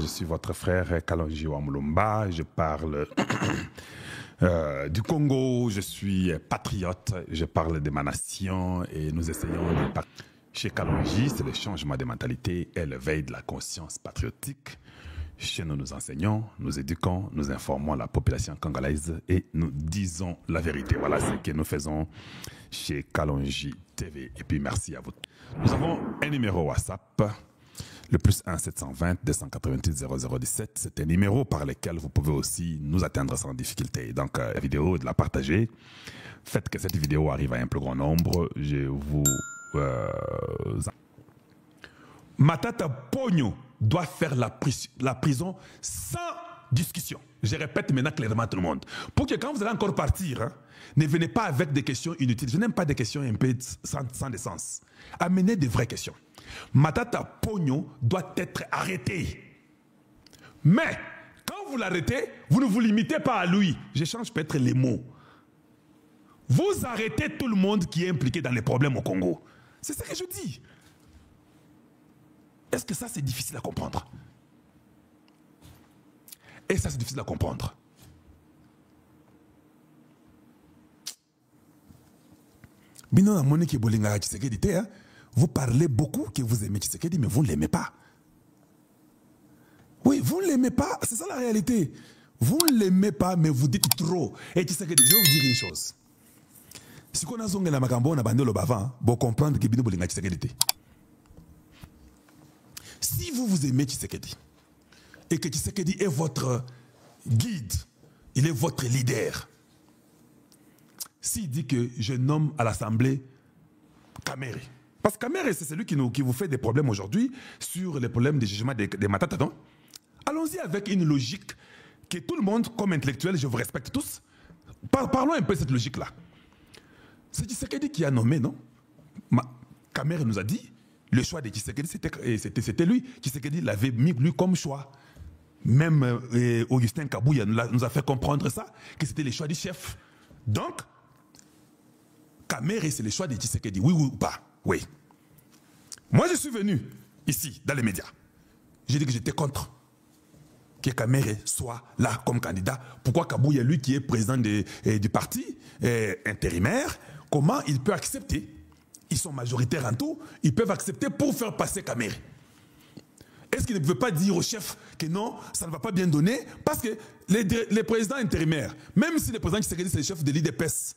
je suis votre frère Kalonji Wamulumba, je parle du Congo, je suis patriote, je parle de ma nation et nous essayons de partir. Chez Kalonji, c'est le changement de mentalité et l'éveil de la conscience patriotique. Chez nous, nous enseignons, nous éduquons, nous informons la population congolaise et nous disons la vérité. Voilà ce que nous faisons chez Kalonji TV. Et puis merci à vous. Nous avons un numéro WhatsApp, le +1 720 288 0017. C'est un numéro par lequel vous pouvez aussi nous atteindre sans difficulté. Donc la vidéo, de la partager. Faites que cette vidéo arrive à un plus grand nombre. Je vous... Matata Pogno doit faire la prison sans discussion. Je répète maintenant clairement à tout le monde. Pour que quand vous allez encore partir, hein, ne venez pas avec des questions inutiles. Je n'aime pas des questions un peu sans sens. Amenez des vraies questions. Matata Pogno doit être arrêté. Mais quand vous l'arrêtez, vous ne vous limitez pas à lui. Je change peut-être les mots. Vous arrêtez tout le monde qui est impliqué dans les problèmes au Congo. C'est ce que je dis. Est-ce que ça, c'est difficile à comprendre? Et ça, c'est difficile à comprendre. Vous parlez beaucoup que vous aimez Tshisekedi, mais vous ne l'aimez pas. Oui, vous ne l'aimez pas, c'est ça la réalité. Vous ne l'aimez pas, mais vous dites trop. Et Tshisekedi, je vais vous dire une chose. Si on a zonge la makambo on a bandé le bavant, pour comprendre que bino bolinga Tshisekedi. Si vous aimez Tshisekedi et que Tshisekedi est votre guide, il est votre leader. S'il dit que je nomme à l'Assemblée Kamere, parce que Kamere c'est celui qui vous fait des problèmes aujourd'hui sur les problèmes de jugement des Matata, non? Allons-y avec une logique que tout le monde, comme intellectuel, je vous respecte tous. Parlons un peu de cette logique-là. C'est Tshisekedi qui a nommé, non? Kamere nous a dit, le choix de Tshisekedi, c'était lui. Tshisekedi l'avait mis lui comme choix. Même Augustin Kabouya nous a fait comprendre ça, que c'était le choix du chef. Donc, Kamere, c'est le choix de Tshisekedi, oui ou pas? Oui. Moi, je suis venu ici, dans les médias. J'ai dit que j'étais contre que Kamere soit là comme candidat. Pourquoi Kabouya, lui qui est président du parti intérimaire, comment il peut accepter? Ils sont majoritaires en tout, ils peuvent accepter pour faire passer Kamere. Est-ce qu'il ne veut pas dire au chef que non, ça ne va pas bien donner? Parce que les présidents intérimaires, même si le président Tshisekedi c'est le chef de l'IDPS,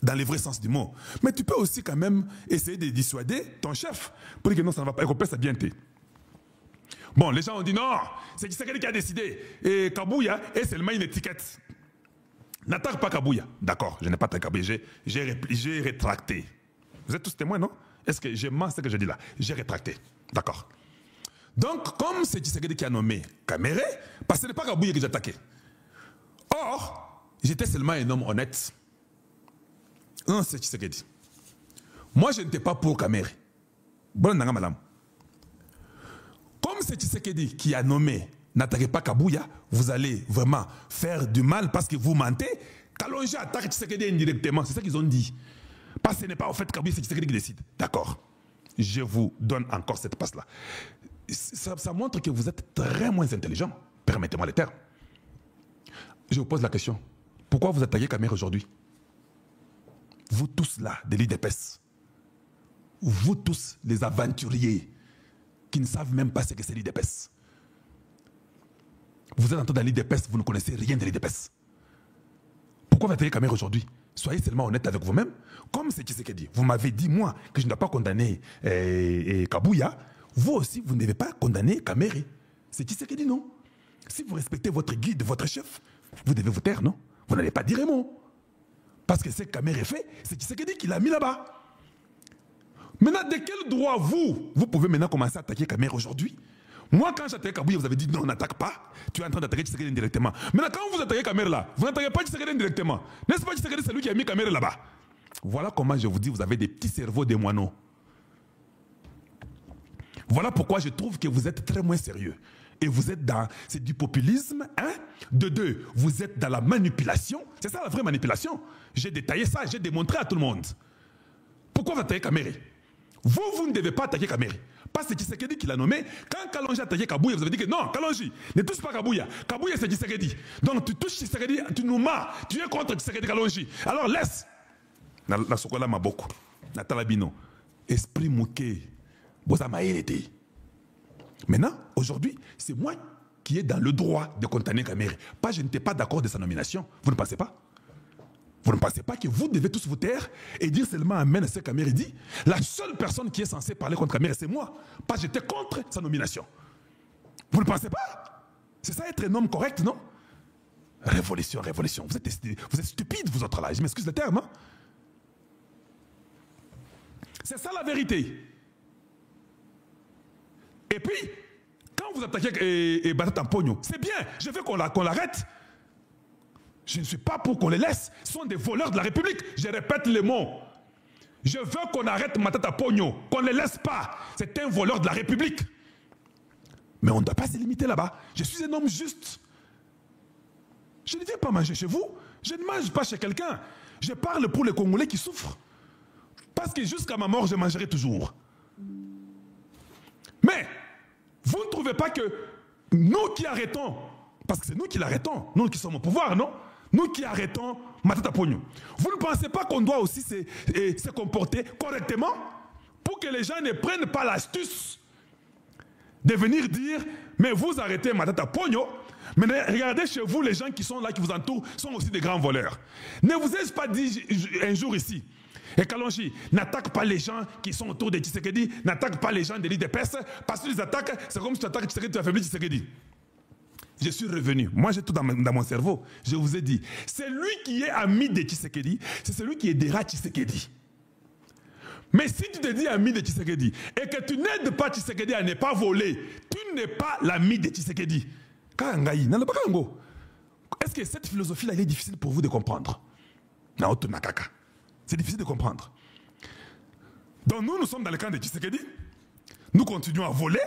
dans le vrai sens du mot, mais tu peux aussi quand même essayer de dissuader ton chef pour dire que non, ça ne va pas, ECOPES a bien été. Bon, les gens ont dit non, c'est Tshisekedi qui a décidé. Et Kabouya est seulement une étiquette. N'attaque pas Kabouya. D'accord, je n'ai pas attaqué Kabouya, j'ai rétracté. Vous êtes tous témoins, non? Est-ce que je mens ce que je dis là? J'ai rétracté. D'accord. Donc, comme c'est Tshisekedi qui a nommé Kamere, parce que ce n'est pas Kabouya que j'ai attaqué. Or, j'étais seulement un homme honnête. Non, c'est Tshisekedi. Moi, je n'étais pas pour Kamere. Bon, madame. Comme c'est Tshisekedi qui a nommé n'attaquez pas Kabouya, vous allez vraiment faire du mal parce que vous mentez. Kalonji attaque Tshisekedi indirectement, c'est ça qu'ils ont dit. Parce que ce n'est pas au fait Kabouya, c'est Tshisekedi qui décide. D'accord. Je vous donne encore cette passe-là. Ça montre que vous êtes très moins intelligent. Permettez-moi le terme. Je vous pose la question. Pourquoi vous attaquez Kamere aujourd'hui? Vous tous là, de l'IDPS. Vous tous, les aventuriers, qui ne savent même pas ce que c'est l'IDPS. Vous êtes entré dans l'IDPS, vous ne connaissez rien de l'IDPS. Pourquoi vous attaquez Kamere aujourd'hui? Soyez seulement honnête avec vous-même. Comme c'est Tshisekedi, vous m'avez dit, moi, que je ne dois pas condamner Kabouya. Vous aussi, vous ne devez pas condamner Kamere. C'est Tshisekedi, non? Si vous respectez votre guide, votre chef, vous devez vous taire, non? Vous n'allez pas dire un mot. Parce que ce que Kamere fait, c'est Tshisekedi qui l'a mis là-bas. Maintenant, de quel droit vous pouvez maintenant commencer à attaquer Kamere aujourd'hui? Moi, quand j'attaquais Kabouya, vous avez dit non, on n'attaque pas. Tu es en train d'attaquer Tshisekedi indirectement. Maintenant, quand vous attaquez Kamere là, vous n'attaquez pas Tshisekedi indirectement. N'est-ce pas Tshisekedi, c'est lui qui a mis Kamere là-bas? Voilà comment je vous dis, vous avez des petits cerveaux de moineaux. Voilà pourquoi je trouve que vous êtes très moins sérieux. Et vous êtes dans, c'est du populisme, hein? De deux, vous êtes dans la manipulation. C'est ça la vraie manipulation. J'ai détaillé ça, j'ai démontré à tout le monde. Pourquoi vous attaquez Kamere? Vous ne devez pas attaquer Kamere. Pas c'est Tshisekedi qui l'a nommé. Quand Kalonji a attaqué Kabouya, vous avez dit que non, Kalonji, ne touche pas Kabouya. Kabouya, c'est Tshisekedi. Donc tu touches Tshisekedi, tu nous mens. Tu es contre Tshisekedi Kalonji. Alors laisse. La Sokola m'a beaucoup. Natalabino. Esprit mouké. Bozama été. Maintenant, aujourd'hui, c'est moi qui est dans le droit de condamner Kamere. Pas, je n'étais pas d'accord de sa nomination. Vous ne pensez pas? Vous ne pensez pas que vous devez tous vous taire et dire seulement amen à ce que Kamere dit? La seule personne qui est censée parler contre Kamere, c'est moi. Pas, j'étais contre sa nomination. Vous ne pensez pas? C'est ça être un homme correct, non? Révolution, révolution. Vous êtes stupides, vous autres là. Je m'excuse le terme. Hein? C'est ça la vérité. Et puis, quand vous attaquez Batata Pogno, c'est bien, je veux qu'on l'arrête. Je ne suis pas pour qu'on les laisse. Ce sont des voleurs de la République. Je répète les mots. Je veux qu'on arrête Matata Pogno, qu'on ne les laisse pas. C'est un voleur de la République. Mais on ne doit pas se limiter là-bas. Je suis un homme juste. Je ne viens pas manger chez vous. Je ne mange pas chez quelqu'un. Je parle pour les Congolais qui souffrent. Parce que jusqu'à ma mort, je mangerai toujours. Mais, vous ne trouvez pas que nous qui arrêtons, parce que c'est nous qui l'arrêtons, nous qui sommes au pouvoir, non? Nous qui arrêtons Matata Pogno. Vous ne pensez pas qu'on doit aussi se comporter correctement pour que les gens ne prennent pas l'astuce de venir dire, mais vous arrêtez Matata Pogno, mais regardez chez vous, les gens qui sont là, qui vous entourent, sont aussi des grands voleurs. Ne vous ai-je pas dit un jour ici, et Kalonji, n'attaque pas les gens qui sont autour de Tshisekedi, n'attaque pas les gens de l'IDPS, parce que les attaques, c'est comme si tu attaques Tshisekedi, tu affaiblis Tshisekedi. Je suis revenu. Moi, j'ai tout dans mon cerveau. Je vous ai dit, c'est lui qui est ami de Tshisekedi, c'est celui qui aidera Tshisekedi. Mais si tu te dis ami de Tshisekedi et que tu n'aides pas Tshisekedi à ne pas voler, tu n'es pas l'ami de Tshisekedi. Est-ce que cette philosophie-là, elle est difficile pour vous de comprendre? C'est difficile de comprendre. Donc nous sommes dans le camp de Tshisekedi. Nous continuons à voler.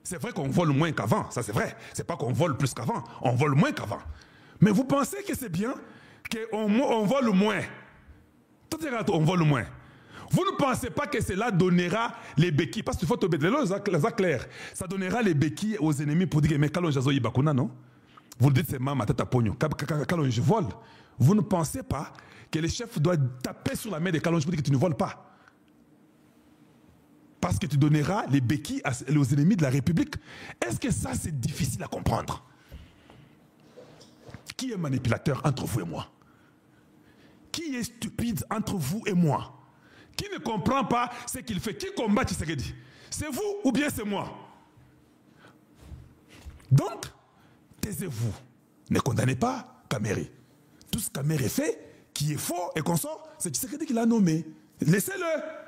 C'est vrai qu'on vole moins qu'avant, ça c'est vrai. C'est pas qu'on vole plus qu'avant, on vole moins qu'avant. Mais vous pensez que c'est bien qu'on vole moins? On vole moins. Vous ne pensez pas que cela donnera les béquilles? Parce qu'il faut te mettre clair. Ça donnera les béquilles aux ennemis pour dire mais Kalonji Azoyi Bakuna, non? Vous le dites c'est ma tête à pognon. Kalonji je vole. Vous ne pensez pas que le chef doit taper sur la main de Kalonji pour dire que tu ne voles pas? Parce que tu donneras les béquilles aux ennemis de la République. Est-ce que ça, c'est difficile à comprendre? Qui est manipulateur entre vous et moi? Qui est stupide entre vous et moi? Qui ne comprend pas ce qu'il fait? Qui combat Tshisekedi? C'est vous ou bien c'est moi? Donc, taisez-vous. Ne condamnez pas Kamere. Tout ce que Kamere fait, qui est faux et qu'on sort, c'est Tshisekedi qui l'a nommé. Laissez-le.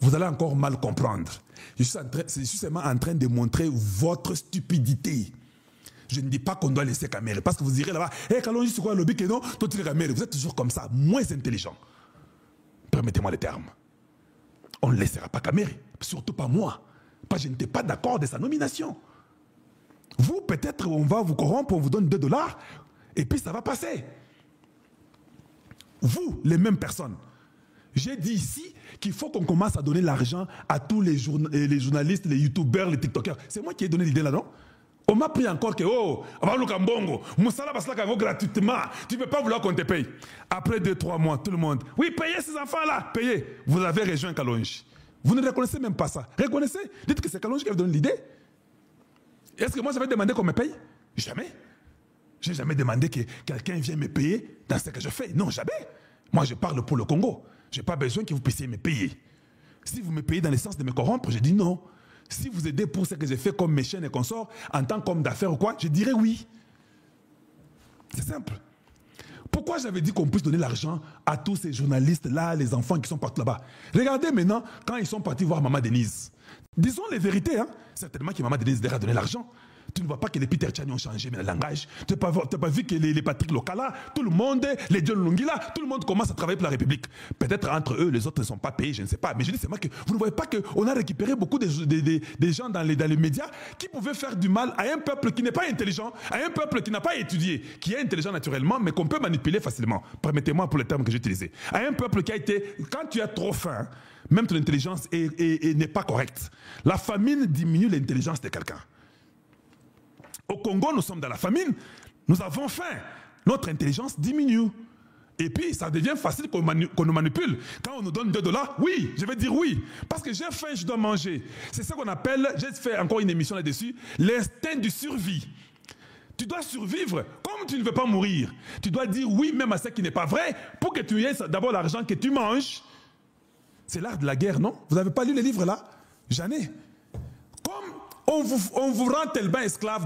Vous allez encore mal comprendre. Je suis seulement en train de montrer votre stupidité. Je ne dis pas qu'on doit laisser Kamere. Parce que vous irez là-bas, hé, Kalonji, c'est quoi le lobby que non? Toi, tu es Kamere. Vous êtes toujours comme ça, moins intelligent. Permettez-moi le terme. On ne laissera pas Kamere. Surtout pas moi. Parce que je n'étais pas d'accord de sa nomination. Vous, peut-être, on va vous corrompre, on vous donne $2, et puis ça va passer. Vous, les mêmes personnes. J'ai dit ici qu'il faut qu'on commence à donner l'argent à tous les journalistes, les youtubeurs, les tiktokers. C'est moi qui ai donné l'idée là, non? On m'a pris encore que, oh, Moussala Baslaka gratuitement. Tu ne peux pas vouloir qu'on te paye. Après 2-3 mois, tout le monde, oui, payez ces enfants-là, payez. Vous avez rejoint Kalonji. Vous ne reconnaissez même pas ça. Reconnaissez. Dites que c'est Kalonji qui a donné l'idée. Est-ce que moi j'avais demandé qu'on me paye? Jamais. Je n'ai jamais demandé que quelqu'un vienne me payer dans ce que je fais. Non, jamais. Moi, je parle pour le Congo. Je n'ai pas besoin que vous puissiez me payer. Si vous me payez dans le sens de me corrompre, je dis non. Si vous aidez pour ce que j'ai fait comme mes chaînes et consorts, en tant qu'homme d'affaires ou quoi, je dirais oui. C'est simple. Pourquoi j'avais dit qu'on puisse donner l'argent à tous ces journalistes-là, les enfants qui sont partis là-bas? Regardez maintenant, quand ils sont partis voir Maman Denise. Disons les vérités, hein. Certainement que Maman Denise leur a donné l'argent. Tu ne vois pas que les Peter Tchani ont changé mais le langage. Tu n'as pas vu que les Patrick Lokala, tout le monde, les John Lungila, tout le monde commence à travailler pour la République. Peut-être entre eux, les autres ne sont pas payés, je ne sais pas. Mais je dis seulement que vous ne voyez pas qu'on a récupéré beaucoup de gens dans les médias qui pouvaient faire du mal à un peuple qui n'est pas intelligent, à un peuple qui n'a pas étudié, qui est intelligent naturellement, mais qu'on peut manipuler facilement. Permettez-moi pour le terme que j'ai utilisé. À un peuple qui a été, quand tu as trop faim, même ton intelligence n'est pas correcte. La famine diminue l'intelligence de quelqu'un. Au Congo, nous sommes dans la famine, nous avons faim, notre intelligence diminue. Et puis, ça devient facile qu'on nous manipule. Quand on nous donne $2, oui, je vais dire oui. Parce que j'ai faim, je dois manger. C'est ça qu'on appelle, j'ai fait encore une émission là-dessus, l'instinct de survie. Tu dois survivre comme tu ne veux pas mourir. Tu dois dire oui même à ce qui n'est pas vrai pour que tu aies d'abord l'argent que tu manges. C'est l'art de la guerre, non? Vous n'avez pas lu les livres là? Jamais. Comme on vous rend tellement esclave